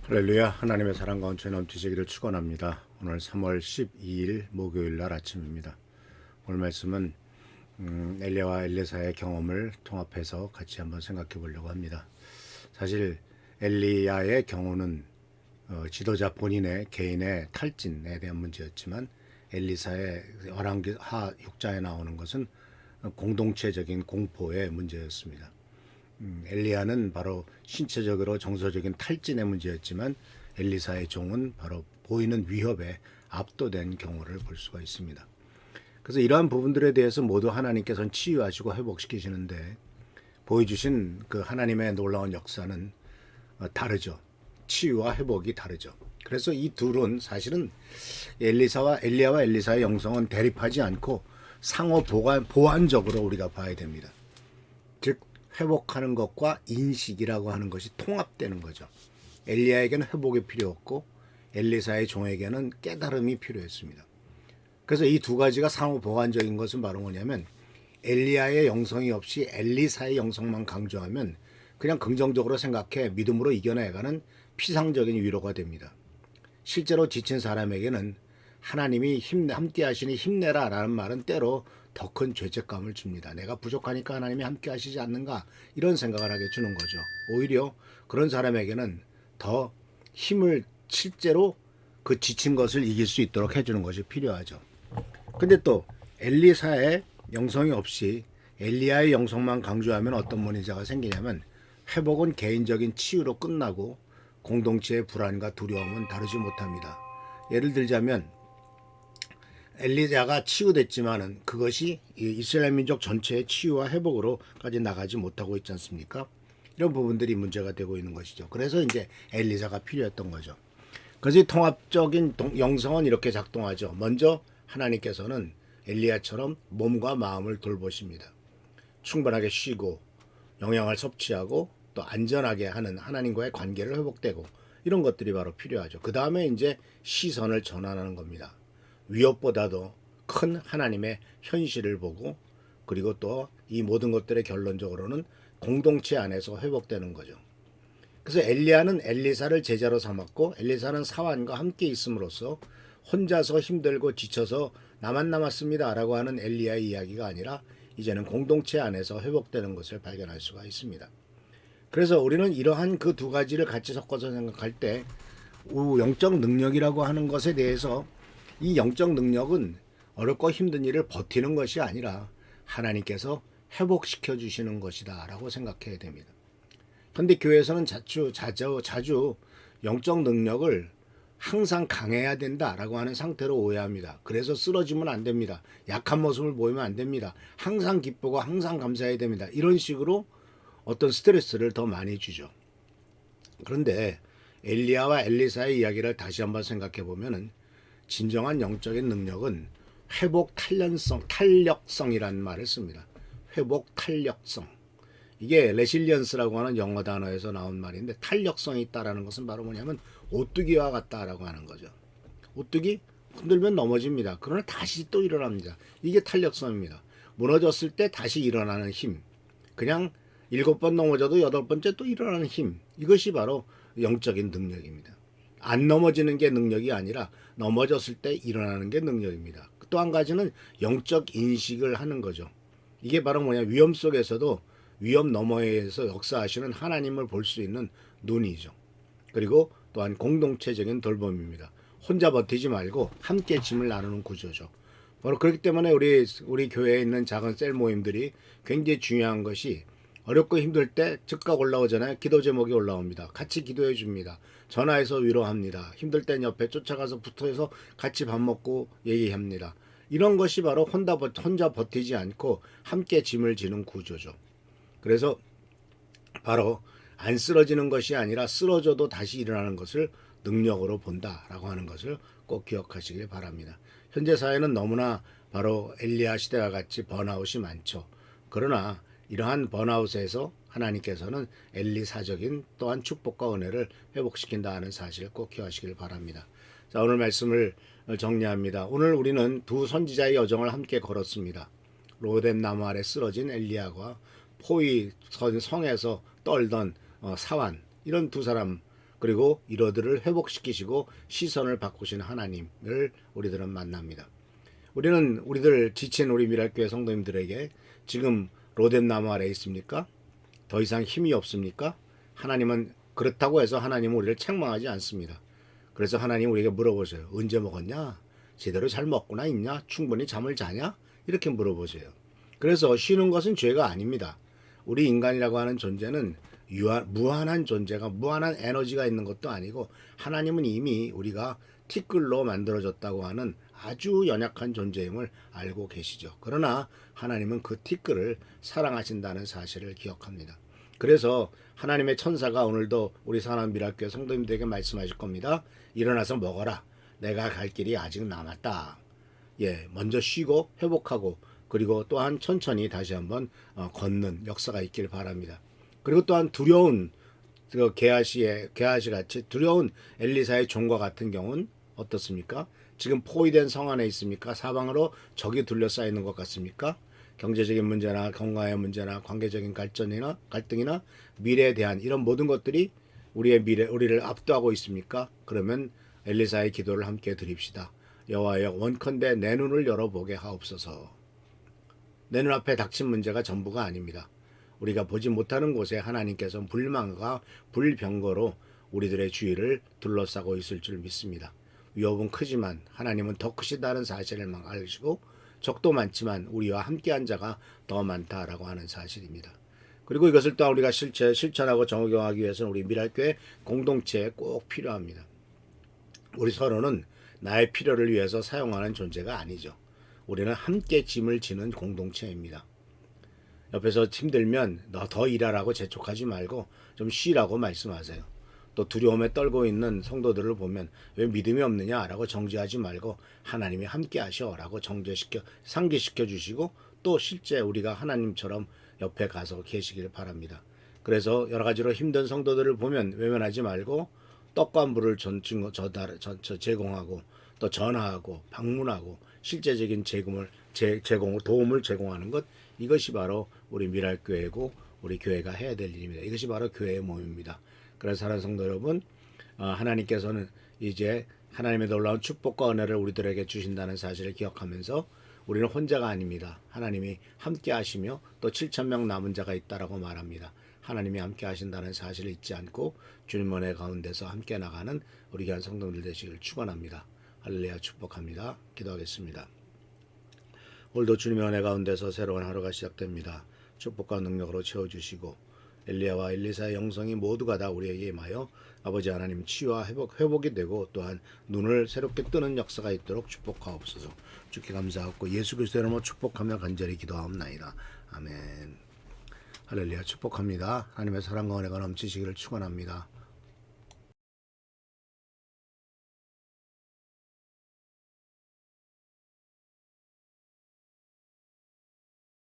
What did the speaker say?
할렐루야. 하나님의 사랑과 온천이 넘치시기를 축원합니다. 오늘 3월 12일 목요일 날 아침입니다. 오늘 말씀은 엘리야와 엘리사의 경험을 통합해서 같이 한번 생각해 보려고 합니다. 사실 엘리야의 경우는 지도자 본인의 개인의 탈진에 대한 문제였지만 엘리사의 열왕기하 6장에 나오는 것은 공동체적인 공포의 문제였습니다. 엘리야는 바로 신체적으로 정서적인 탈진의 문제였지만 엘리사의 종은 바로 보이는 위협에 압도된 경우를 볼 수가 있습니다. 그래서 이러한 부분들에 대해서 모두 하나님께서는 치유하시고 회복시키시는데 보여주신 그 하나님의 놀라운 역사는 다르죠. 치유와 회복이 다르죠. 그래서 이 둘은 사실은 엘리야와 엘리사의 영성은 대립하지 않고 상호 보완적으로 우리가 봐야 됩니다. 즉 회복하는 것과 인식이라고 하는 것이 통합되는 거죠. 엘리야에게는 회복이 필요 없고 엘리사의 종에게는 깨달음이 필요했습니다. 그래서 이 두 가지가 상호 보완적인 것은 바로 뭐냐면 엘리야의 영성이 없이 엘리사의 영성만 강조하면 그냥 긍정적으로 생각해 믿음으로 이겨내가는 피상적인 위로가 됩니다. 실제로 지친 사람에게는 하나님이 함께 하시니 힘내라 라는 말은 때로 더 큰 죄책감을 줍니다. 내가 부족하니까 하나님이 함께 하시지 않는가 이런 생각을 하게 주는 거죠. 오히려 그런 사람에게는 더 힘을 실제로 그 지친 것을 이길 수 있도록 해주는 것이 필요하죠. 근데 또 엘리사의 영성이 없이 엘리야의 영성만 강조하면 어떤 문제가 생기냐면 회복은 개인적인 치유로 끝나고 공동체의 불안과 두려움은 다루지 못합니다. 예를 들자면 엘리야가 치유됐지만은 그것이 이스라엘 민족 전체의 치유와 회복으로까지 나가지 못하고 있지 않습니까? 이런 부분들이 문제가 되고 있는 것이죠. 그래서 이제 엘리사가 필요했던 거죠. 그래서 이 통합적인 영성은 이렇게 작동하죠. 먼저 하나님께서는 엘리야처럼 몸과 마음을 돌보십니다. 충분하게 쉬고 영양을 섭취하고 또 안전하게 하는 하나님과의 관계를 회복되고 이런 것들이 바로 필요하죠. 그 다음에 이제 시선을 전환하는 겁니다. 위협보다도 큰 하나님의 현실을 보고 그리고 또 이 모든 것들의 결론적으로는 공동체 안에서 회복되는 거죠. 그래서 엘리야는 엘리사를 제자로 삼았고 엘리사는 사환과 함께 있음으로써 혼자서 힘들고 지쳐서 나만 남았습니다 라고 하는 엘리야의 이야기가 아니라 이제는 공동체 안에서 회복되는 것을 발견할 수가 있습니다. 그래서 우리는 이러한 그 두 가지를 같이 섞어서 생각할 때 영적 능력이라고 하는 것에 대해서 이 영적 능력은 어렵고 힘든 일을 버티는 것이 아니라 하나님께서 회복시켜 주시는 것이다 라고 생각해야 됩니다. 그런데 교회에서는 자주 영적 능력을 항상 강해야 된다라고 하는 상태로 오해합니다. 그래서 쓰러지면 안 됩니다. 약한 모습을 보이면 안 됩니다. 항상 기쁘고 항상 감사해야 됩니다. 이런 식으로 어떤 스트레스를 더 많이 주죠. 그런데 엘리야와 엘리사의 이야기를 다시 한번 생각해 보면은 진정한 영적인 능력은 회복 탄력성이라는 말을 씁니다. 회복 탄력성. 이게 레실리언스라고 하는 영어 단어에서 나온 말인데 탄력성이 있다라는 것은 바로 뭐냐면 오뚜기와 같다라고 하는 거죠. 오뚜기 흔들면 넘어집니다. 그러나 다시 또 일어납니다. 이게 탄력성입니다. 무너졌을 때 다시 일어나는 힘. 그냥 7번 넘어져도 8번째 또 일어나는 힘. 이것이 바로 영적인 능력입니다. 안 넘어지는 게 능력이 아니라 넘어졌을 때 일어나는 게 능력입니다. 또 한 가지는 영적 인식을 하는 거죠. 이게 바로 뭐냐 위험 속에서도 위험 너머에서 역사하시는 하나님을 볼 수 있는 눈이죠. 그리고 또한 공동체적인 돌봄입니다. 혼자 버티지 말고 함께 짐을 나누는 구조죠. 바로 그렇기 때문에 우리 교회에 있는 작은 셀 모임들이 굉장히 중요한 것이 어렵고 힘들 때 즉각 올라오잖아요. 기도 제목이 올라옵니다. 같이 기도해 줍니다. 전화해서 위로합니다. 힘들 땐 옆에 쫓아가서 붙어서 같이 밥 먹고 얘기합니다. 이런 것이 바로 혼자 버티지 않고 함께 짐을 지는 구조죠. 그래서 바로 안 쓰러지는 것이 아니라 쓰러져도 다시 일어나는 것을 능력으로 본다라고 하는 것을 꼭 기억하시길 바랍니다. 현재 사회는 너무나 바로 엘리야 시대와 같이 번아웃이 많죠. 그러나 이러한 번아웃에서 하나님께서는 엘리사적인 또한 축복과 은혜를 회복시킨다 하는 사실을 꼭 기억하시길 바랍니다. 자, 오늘 말씀을 정리합니다. 오늘 우리는 두 선지자의 여정을 함께 걸었습니다. 로뎀 나무 아래 쓰러진 엘리야와 포위 성에서 떨던 사환 이런 두 사람 그리고 이러들을 회복시키시고 시선을 바꾸신 하나님을 우리들은 만납니다. 우리는 우리들 지친 우리 미랄교회 성도님들에게 지금 로뎀나무 아래 있습니까? 더 이상 힘이 없습니까? 하나님은 그렇다고 해서 하나님은 우리를 책망하지 않습니다. 그래서 하나님 우리에게 물어보세요. 언제 먹었냐? 제대로 잘 먹고나 있냐? 충분히 잠을 자냐? 이렇게 물어보세요. 그래서 쉬는 것은 죄가 아닙니다. 우리 인간이라고 하는 존재는 무한한 존재가 무한한 에너지가 있는 것도 아니고 하나님은 이미 우리가 티끌로 만들어졌다고 하는 아주 연약한 존재임을 알고 계시죠. 그러나 하나님은 그 티끌을 사랑하신다는 사실을 기억합니다. 그래서 하나님의 천사가 오늘도 우리 사랑하는 미랄교회 성도님들에게 말씀하실 겁니다. 일어나서 먹어라. 내가 갈 길이 아직 남았다. 먼저 쉬고 회복하고 그리고 또한 천천히 다시 한번 걷는 역사가 있길 바랍니다. 그리고 또한 두려운 게하시 같이 두려운 엘리사의 종과 같은 경우는 어떻습니까? 지금 포위된 성 안에 있습니까? 사방으로 적이 둘러싸여 있는 것 같습니까? 경제적인 문제나 건강의 문제나 관계적인 갈등이나 미래에 대한 이런 모든 것들이 우리를 압도하고 있습니까? 그러면 엘리사의 기도를 함께 드립시다. 여호와여, 원컨대 내 눈을 열어보게 하옵소서. 내 눈앞에 닥친 문제가 전부가 아닙니다. 우리가 보지 못하는 곳에 하나님께서 불만과 불병거로 우리들의 주위를 둘러싸고 있을 줄 믿습니다. 위협은 크지만 하나님은 더 크시다는 사실을 알시고 적도 많지만 우리와 함께한 자가 더 많다라고 하는 사실입니다. 그리고 이것을 또한 우리가 실천하고 적용하기 위해서는 우리 미랄교회 공동체에 꼭 필요합니다. 우리 서로는 나의 필요를 위해서 사용하는 존재가 아니죠. 우리는 함께 짐을 지는 공동체입니다. 옆에서 힘들면 너 더 일하라고 재촉하지 말고 좀 쉬라고 말씀하세요. 또 두려움에 떨고 있는 성도들을 보면 왜 믿음이 없느냐라고 정죄하지 말고 하나님이 함께 하셔라고 상기시켜 주시고 또 실제 우리가 하나님처럼 옆에 가서 계시길 바랍니다. 그래서 여러 가지로 힘든 성도들을 보면 외면하지 말고 떡과 물을 제공하고 또 전화하고 방문하고 실제적인 도움을 제공하는 것, 이것이 바로 우리 미랄교회고 우리 교회가 해야 될 일입니다. 이것이 바로 교회의 몸입니다. 그래서 사랑하는 성도 여러분, 하나님께서는 이제 하나님의 놀라운 축복과 은혜를 우리들에게 주신다는 사실을 기억하면서 우리는 혼자가 아닙니다. 하나님이 함께 하시며 또 7,000명 남은 자가 있다라고 말합니다. 하나님이 함께 하신다는 사실을 잊지 않고 주님 은혜 가운데서 함께 나가는 우리 귀한 성도들 되시길 축원합니다. 할렐루야, 축복합니다. 기도하겠습니다. 오늘도 주님의 은혜 가운데서 새로운 하루가 시작됩니다. 축복과 능력으로 채워주시고 엘리야와 엘리사의 영성이 모두가 다 우리에게 임하여 아버지 하나님 치유와 회복이 되고 또한 눈을 새롭게 뜨는 역사가 있도록 축복하옵소서. 주께 감사하고 예수 그리스도의 이름으로 축복하며 간절히 기도하옵나이다. 아멘. 할렐루야, 축복합니다. 하나님의 사랑과 은혜가 넘치시기를 축원합니다.